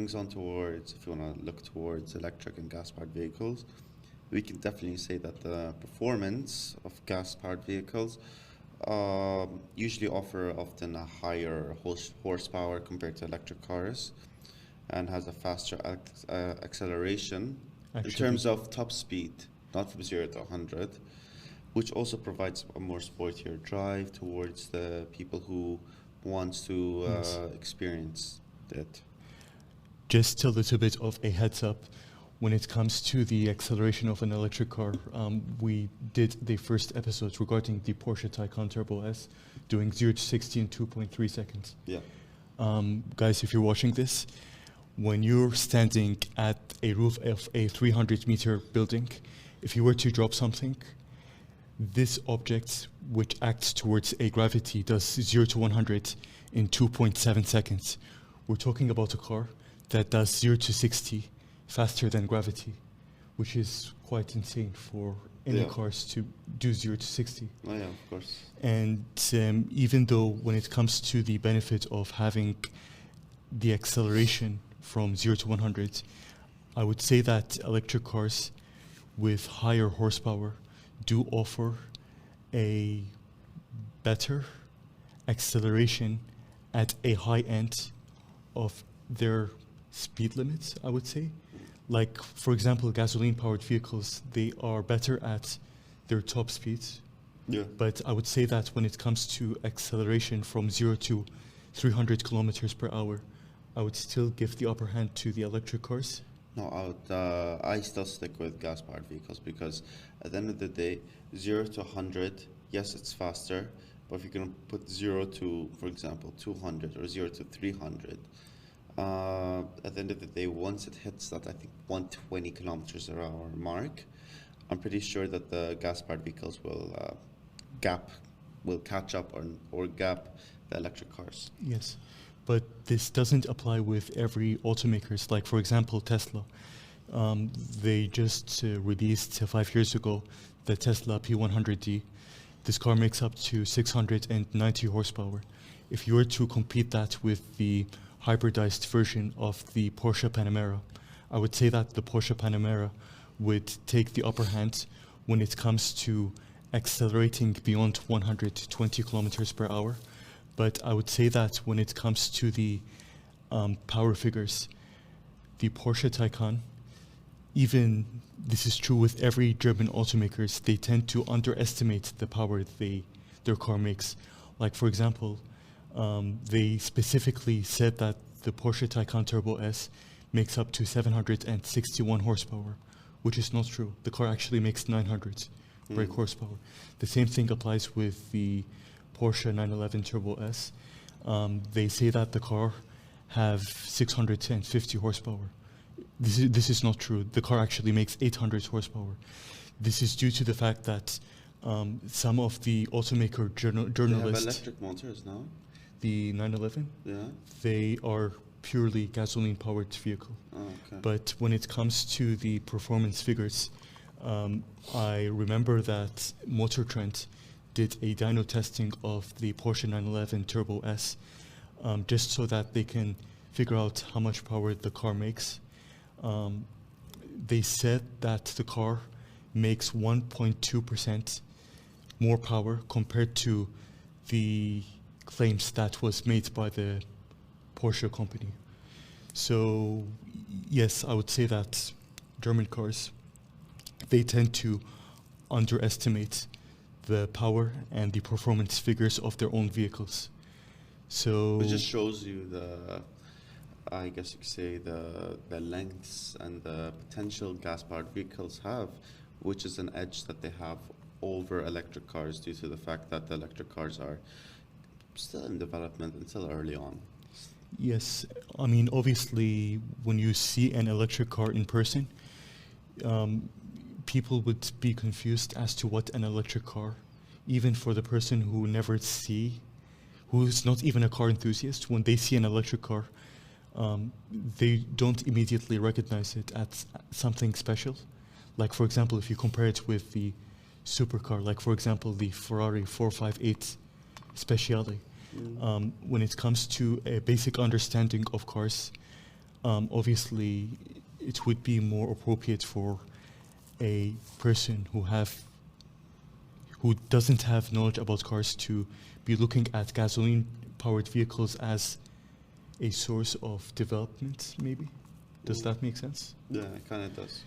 brings on towards, if you want to look towards electric and gas-powered vehicles, we can definitely say that the performance of gas-powered vehicles usually offer often a higher horsepower compared to electric cars and has a faster acceleration in terms of top speed, not from 0 to 100, which also provides a more sportier drive towards the people who wants to experience it. Just a little bit of a heads up. When it comes to the acceleration of an electric car, we did the first episode regarding the Porsche Taycan Turbo S, doing 0 to 60 in 2.3 seconds. Yeah. Guys, if you're watching this, when you're standing at a roof of a 300-meter building, if you were to drop something, this object, which acts towards a gravity, does 0 to 100 in 2.7 seconds. We're talking about a car that does 0 to 60 faster than gravity, which is quite insane for any cars to do 0 to 60. Oh yeah, of course. And even though when it comes to the benefit of having the acceleration from 0 to 100, I would say that electric cars with higher horsepower do offer a better acceleration at a high end of their speed limits, I would say. Like, for example, gasoline-powered vehicles, they are better at their top speeds. Yeah. But I would say that when it comes to acceleration from 0 to 300 kilometers per hour, I would still give the upper hand to the electric cars. No, I still stick with gas-powered vehicles because at the end of the day, 0 to 100, yes, it's faster, but if you're going to put 0 to, for example, 200 or 0 to 300, at the end of the day, once it hits that, I think, 120 kilometers per hour mark, I'm pretty sure that the gas-powered vehicles will catch up or gap the electric cars. Yes, but this doesn't apply with every automakers. Like, for example, Tesla. They just released 5 years ago the Tesla P100D. This car makes up to 690 horsepower. If you were to compete that with the hybridized version of the Porsche Panamera, I would say that the Porsche Panamera would take the upper hand when it comes to accelerating beyond 120 kilometers per hour. But I would say that when it comes to the power figures, the Porsche Taycan, even this is true with every German automakers, they tend to underestimate the power their car makes. Like, for example, they specifically said that the Porsche Taycan Turbo S makes up to 761 horsepower, which is not true. The car actually makes 900 brake horsepower. The same thing applies with the Porsche 911 Turbo S. They say that the car have 650 horsepower. This is not true. The car actually makes 800 horsepower. This is due to the fact that some of the automaker journalists... They have electric motors now? The 911? Yeah. They are purely gasoline-powered vehicle. Oh, okay. But when it comes to the performance figures, I remember that Motor Trend did a dyno testing of the Porsche 911 Turbo S, just so that they can figure out how much power the car makes. They said that the car makes 1.2% more power compared to the claims that was made by the Porsche company. So yes, I would say that German cars, they tend to underestimate the power and the performance figures of their own vehicles. So it just shows you the, I guess you could say, the lengths and the potential gas-powered vehicles have, which is an edge that they have over electric cars due to the fact that the electric cars are still in development and still early on. Yes, I mean, obviously, when you see an electric car in person, people would be confused as to what an electric car, even for the person who who's not even a car enthusiast, when they see an electric car, they don't immediately recognize it as something special. Like, for example, if you compare it with the supercar, like, for example, the Ferrari 458 Speciale. When it comes to a basic understanding of cars, obviously it would be more appropriate for a person who doesn't have knowledge about cars to be looking at gasoline-powered vehicles as a source of development, maybe? Does that make sense? Yeah, it kind of does.